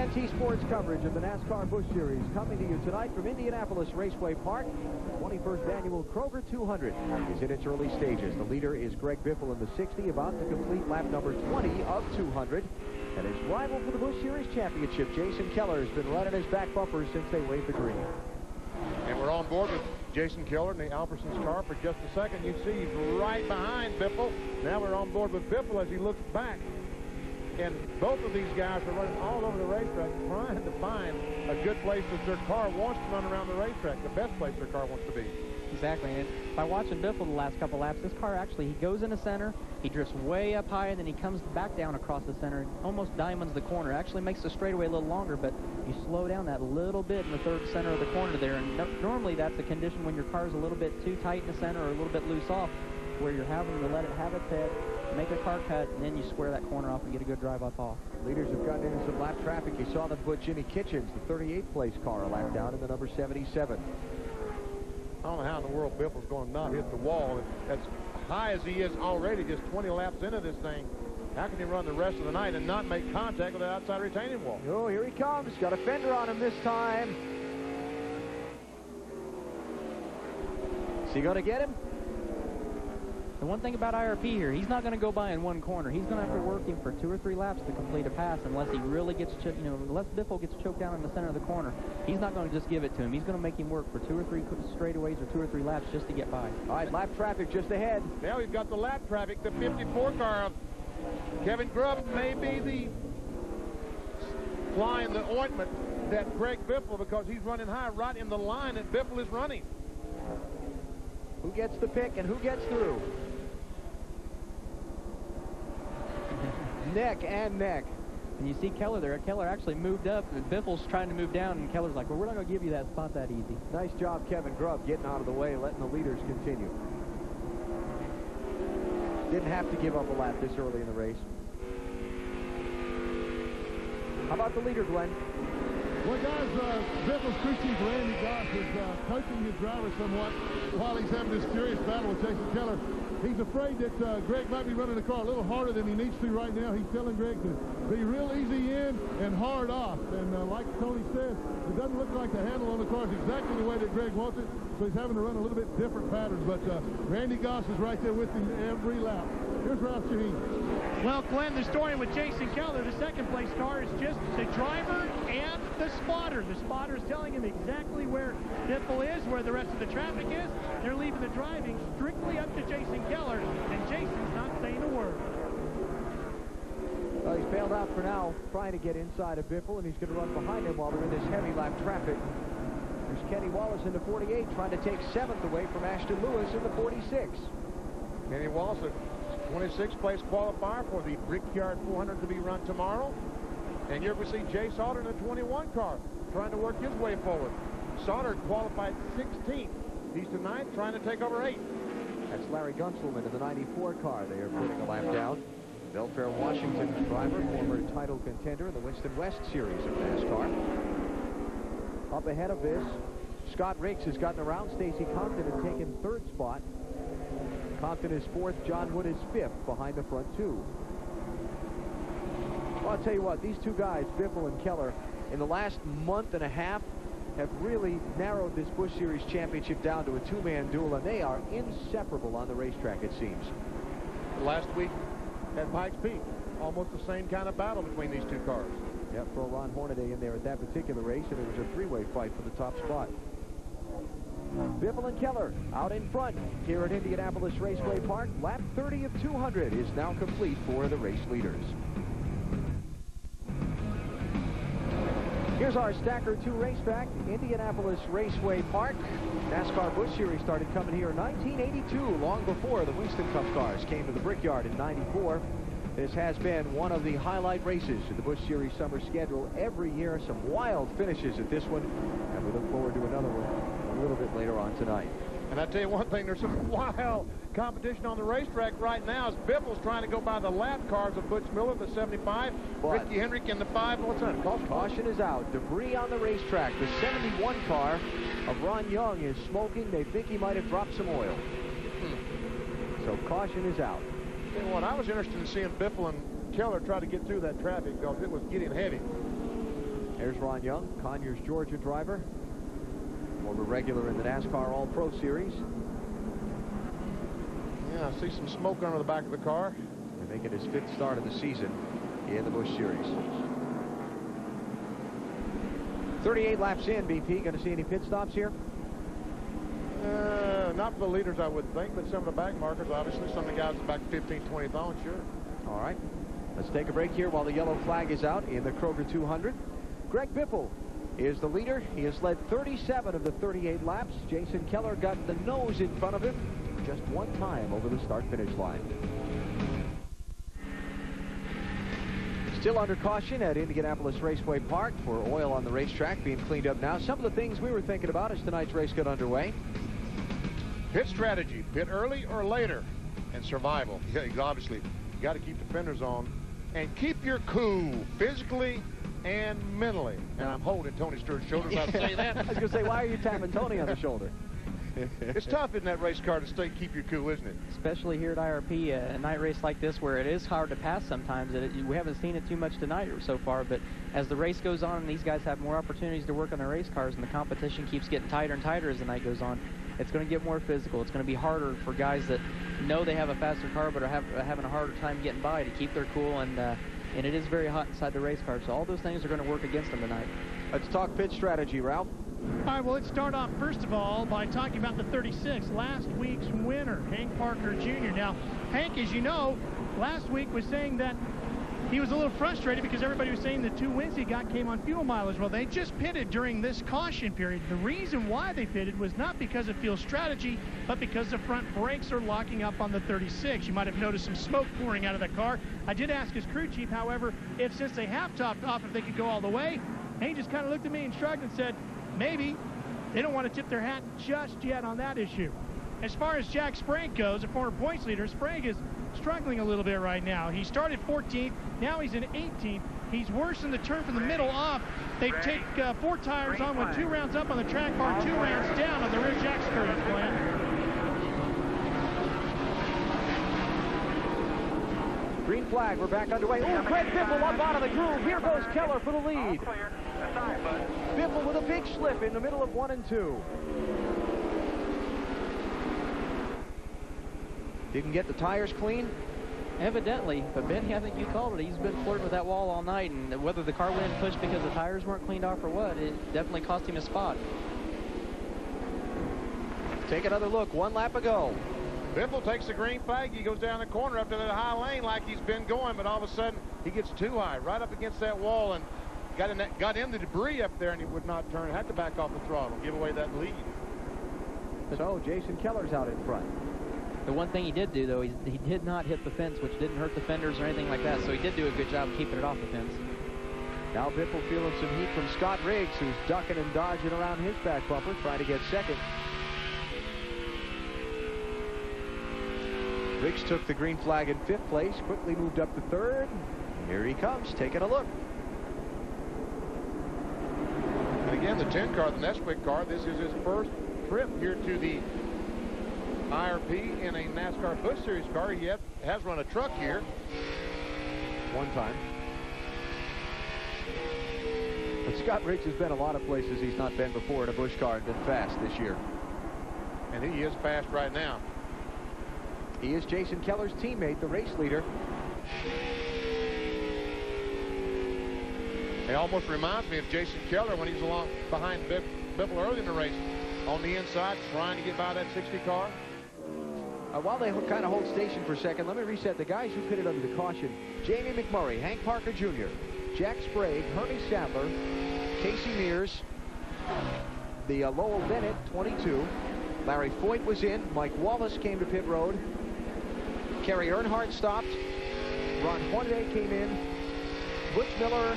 TNT Sports coverage of the NASCAR Busch Series coming to you tonight from Indianapolis Raceway Park. 21st Annual Kroger 200 is in its early stages. The leader is Greg Biffle in the 60, about to complete lap number 20 of 200. And his rival for the Busch Series championship, Jason Keller, has been running his back bumper since they waved the green. And we're on board with Jason Keller in the Alperson's car for just a second. You see he's right behind Biffle. Now we're on board with Biffle as he looks back. And both of these guys are running all over the racetrack trying to find a good place that their car wants to run around the racetrack, the best place their car wants to be. Exactly, and by watching Biffle the last couple laps, this car actually, he goes in the center, he drifts way up high, and then he comes back down across the center and almost diamonds the corner. Actually makes the straightaway a little longer, but you slow down that little bit in the third center of the corner there, and normally that's a condition when your car's a little bit too tight in the center or a little bit loose off, where you're having to let it have its head, make a car cut, and then you square that corner off and get a good drive up off. Leaders have gotten into some lap traffic. You saw them put Jimmy Kitchens, the 38th place car, a lap down in the number 77. I don't know how in the world Biffle's going to not hit the wall. As high as he is already, just 20 laps into this thing, how can he run the rest of the night and not make contact with the outside retaining wall? Oh, here he comes. Got a fender on him this time. Is he going to get him? The one thing about IRP here, he's not going to go by in one corner. He's going to have to work him for 2 or 3 laps to complete a pass unless he really gets, unless Biffle gets choked down in the center of the corner. He's not going to just give it to him. He's going to make him work for 2 or 3 straightaways or 2 or 3 laps just to get by. All right, lap traffic just ahead. Now we've got the lap traffic. The 54 car of Kevin Grubb may be the fly in the ointment that Greg Biffle, because he's running high right in the line that Biffle is running. Who gets the pick and who gets through? Neck and neck. And you see Keller there. Keller actually moved up. And Biffle's trying to move down, and Keller's like, well, we're not going to give you that spot that easy. Nice job, Kevin Grubb, getting out of the way, letting the leaders continue. Didn't have to give up a lap this early in the race. How about the leader, Glenn? Well, guys, Biffle's crew chief Randy Goss is coaching his driver somewhat while he's having this furious battle with Jason Keller. He's afraid that Greg might be running the car a little harder than he needs to right now. He's telling Greg to be real easy in and hard off. And like Tony says, it doesn't look like the handle on the car is exactly the way that Greg wants it, so he's having to run a little bit different patterns. But Randy Goss is right there with him every lap. Here's Ralph Shaheen. Well, Glenn, the story with Jason Keller, the second-place car, is just the driver and the spotter. The spotter is telling him exactly where Biffle is, where the rest of the traffic is. They're leaving the driving strictly up to Jason Keller, and Jason's not saying a word. Well, he's bailed out for now, trying to get inside of Biffle, and he's going to run behind him while they're in this heavy lap traffic. There's Kenny Wallace in the 48, trying to take 7th away from Ashton Lewis in the 46. Kenny Wallace, a 26th place qualifier for the Brickyard 400 to be run tomorrow. And here we see Jay Sauter in the 21 car trying to work his way forward. Sauter qualified 16th. He's tonight trying to take over 8th. That's Larry Gunselman in the 94 car. They are putting a lap down. Belfair Washington driver, former title contender in the Winston West series of NASCAR. Up ahead of this, Scott Riggs has gotten around Stacy Compton and taken 3rd spot. Compton is 4th, John Wood is 5th behind the front 2. Well, I'll tell you what, these two guys, Biffle and Keller, in the last month and a half have really narrowed this Busch Series championship down to a 2-man duel, and they are inseparable on the racetrack, it seems. Last week at Pikes Peak, almost the same kind of battle between these two cars. Yep, throw Ron Hornaday in there at that particular race, and it was a 3-way fight for the top spot. Biffle and Keller out in front here at Indianapolis Raceway Park. Lap 30 of 200 is now complete for the race leaders. Here's our Stacker 2 racetrack, Indianapolis Raceway Park. NASCAR Busch Series started coming here in 1982, long before the Winston Cup cars came to the Brickyard in 94. This has been one of the highlight races in the Busch Series summer schedule every year. Some wild finishes at this one, and we look forward to another one a little bit later on tonight. And I tell you one thing, there's some wild competition on the racetrack right now as Biffle's trying to go by the lap cars of Butch Miller, the 75, Ricky Hendrick in the 5. What's that? Caution is out. Debris on the racetrack. The 71 car of Ron Young is smoking. They think he might have dropped some oil. So caution is out. You know what? I was interested in seeing Biffle and Keller try to get through that traffic because it was getting heavy. There's Ron Young, Conyers, Georgia driver. Former regular in the NASCAR All-Pro Series. Yeah, I see some smoke under the back of the car. And making his 5th start of the season in the Busch Series. 38 laps in, BP. Going to see any pit stops here? Not for the leaders, I would think, but some of the back markers, obviously. Some of the guys back 15, 20th on, sure. All right. Let's take a break here while the yellow flag is out in the Kroger 200. Greg Biffle is the leader. He has led 37 of the 38 laps. Jason Keller got the nose in front of him just one time over the start-finish line. Still under caution at Indianapolis Raceway Park for oil on the racetrack being cleaned up now. Some of the things we were thinking about as tonight's race got underway. Pit strategy, pit early or later, and survival. Yeah, obviously, you got to keep the fenders on and keep your cool physically and mentally. And I'm holding Tony Stewart's shoulder as I say that. I was going to say, why are you tapping Tony on the shoulder? It's tough in that race car to keep your cool, isn't it? Especially here at IRP, a night race like this where it is hard to pass sometimes. We haven't seen it too much tonight so far, but as the race goes on and these guys have more opportunities to work on their race cars and the competition keeps getting tighter and tighter as the night goes on, it's going to get more physical. It's going to be harder for guys that know they have a faster car but are having a harder time getting by to keep their cool, and it is very hot inside the race car, so all those things are going to work against them tonight. Let's talk pit strategy, Ralph. All right, well, let's start off, first of all, by talking about the 36, last week's winner, Hank Parker Jr. Now, Hank, as you know, last week was saying that he was a little frustrated because everybody was saying the 2 wins he got came on fuel mileage. Well, they just pitted during this caution period. The reason why they pitted was not because of fuel strategy, but because the front brakes are locking up on the 36. You might have noticed some smoke pouring out of the car. I did ask his crew chief, however, if since they have topped off, if they could go all the way. And he just kind of looked at me and shrugged and said, maybe. They don't want to tip their hat just yet on that issue. As far as Jack Sprague goes, a former points leader, Sprague is struggling a little bit right now. He started 14th, now he's in 18th. He's worse in the turn from the middle off. They take 4 tires on with 2 rounds up on the track bar, 2 rounds down on the rear jack skirt plan. Green flag, we're back underway. Oh, Greg Biffle up out of the groove. Here goes Keller for the lead. Biffle with a big slip in the middle of 1 and 2. Didn't get the tires clean? Evidently, but Benny, I think you called it. He's been flirting with that wall all night, and whether the car went in pushed because the tires weren't cleaned off or what, it definitely cost him a spot. Take another look. 1 lap ago. Biffle takes the green flag. He goes down the corner up to that high lane like he's been going, but all of a sudden he gets too high, right up against that wall, and got in the debris up there, and he would not turn. Had to back off the throttle, give away that lead. So Jason Keller's out in front. The one thing he did do, though, he did not hit the fence, which didn't hurt the fenders or anything like that, so he did do a good job of keeping it off the fence. Now Biffle feeling some heat from Scott Riggs, who's ducking and dodging around his back bumper, trying to get second. Riggs took the green flag in 5th place, quickly moved up to 3rd. Here he comes, taking a look. And again, the 10 car, the Nesquik car, this is his first trip here to the IRP in a NASCAR Busch Series car. He has run a truck here. 1 time. But Scott Riggs has been a lot of places he's not been before in a Busch car and been fast this year. And he is fast right now. He is Jason Keller's teammate, the race leader. It almost reminds me of Jason Keller when he's along behind Biffle early in the race. On the inside, trying to get by that 60 car. While they kind of hold station for a second, let me reset the guys who pitted under the caution. Jamie McMurray, Hank Parker Jr., Jack Sprague, Hermie Sadler, Casey Mears, the Lowell Bennett, 22. Larry Foyt was in. Mike Wallace came to pit road. Kerry Earnhardt stopped. Ron Hornaday came in. Butch Miller,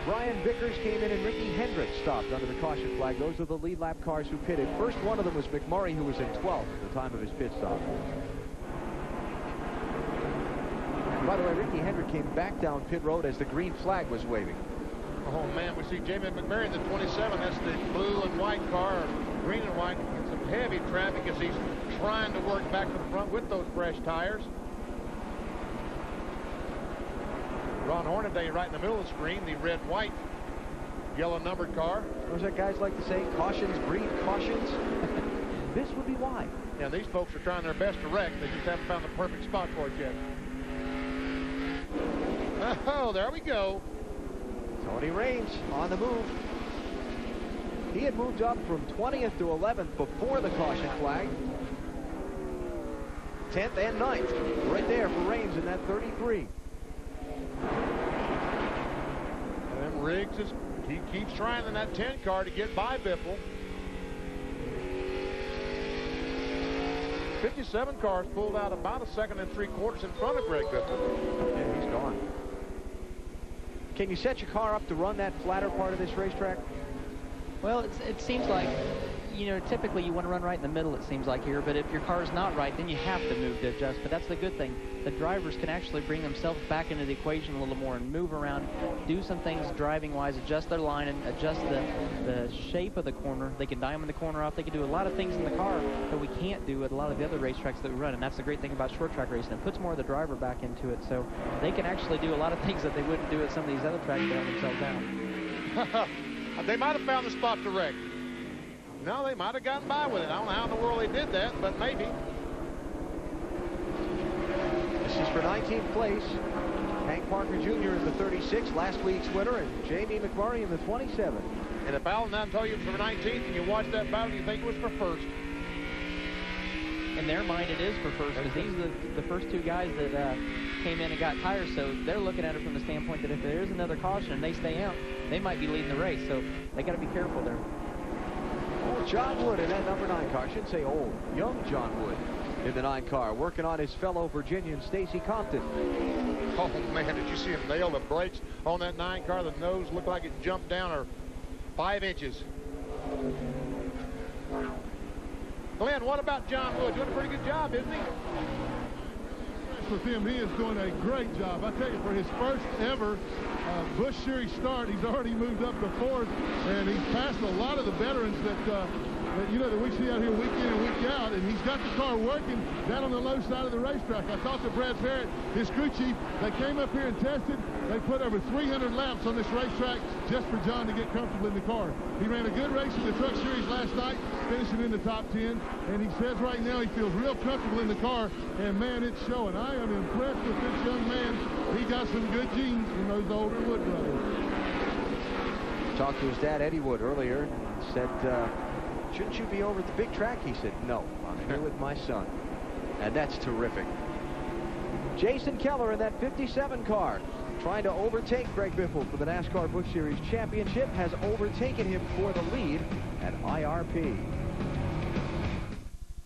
Brian Vickers came in, and Ricky Hendricks stopped under the caution flag. Those are the lead lap cars who pitted. First one of them was McMurray, who was in 12th at the time of his pit stop. By the way, Ricky Hendricks came back down pit road as the green flag was waving. Oh, man, we see Jamie McMurray in the 27. That's the blue and white car, or green and white. Some heavy traffic as he's trying to work back to the front with those fresh tires. Ron Hornaday right in the middle of the screen, the red, white, yellow numbered car. Those that guys like to say, cautions breed cautions. This would be why. And these folks are trying their best to wreck. They just haven't found the perfect spot for it yet. Oh, there we go. Tony Raines on the move. He had moved up from 20th to 11th before the caution flag. 10th and 9th, right there for Raines in that 33. And Riggs he keeps trying in that 10 car to get by Biffle. 57 cars pulled out about a second and 3/4 in front of Greg Biffle. Yeah, he's gone. Can you set your car up to run that flatter part of this racetrack? Well, it seems like, you know, typically you want to run right in the middle, it seems like here, but if your car's not right, then you have to move to adjust. But that's the good thing. The drivers can actually bring themselves back into the equation a little more and move around, do some things driving-wise, adjust their line and adjust the shape of the corner. They can diamond the corner off. They can do a lot of things in the car that we can't do at a lot of the other racetracks that we run, and that's the great thing about short track racing. It puts more of the driver back into it, so they can actually do a lot of things that they wouldn't do at some of these other tracks to help themselves out. They might have found the spot to wreck. No, they might have gotten by with it. I don't know how in the world they did that, but maybe. This is for 19th place. Hank Parker Jr. in the 36, last week's winner, and Jamie McMurray in the 27. And if Alan now tell you it was for 19th and you watch that battle, you think it was for first. In their mind, it is for first, because these are the first two guys that came in and got tires, so they're looking at it from the standpoint that if there is another caution and they stay out, they might be leading the race, so they got to be careful there. Old John Wood in that number 9 car. I shouldn't say old. Young John Wood in the 9 car, working on his fellow Virginian Stacy Compton. Oh, man, did you see him nail the brakes on that 9 car? The nose looked like it jumped down or 5 inches. Glenn, what about John Wood? Doing a pretty good job, isn't he? With him, he is doing a great job. I tell you, for his first ever Busch Series start, he's already moved up to 4th, and he's passed a lot of the veterans that we see out here week in and week out, and he's got the car working down on the low side of the racetrack. I talked to Brad Parrott, his crew chief. They came up here and tested. They put over 300 laps on this racetrack just for John to get comfortable in the car. He ran a good race in the Truck Series last night, finishing in the top 10, and he says right now he feels real comfortable in the car, and man, it's showing. I am impressed with this young man. He got some good genes from those older Wood brothers. Talked to his dad, Eddie Wood, earlier, and said, shouldn't you be over at the big track? He said, no, I'm here with my son. And that's terrific. Jason Keller in that 57 car, trying to overtake Greg Biffle for the NASCAR Busch Series Championship, has overtaken him for the lead at IRP.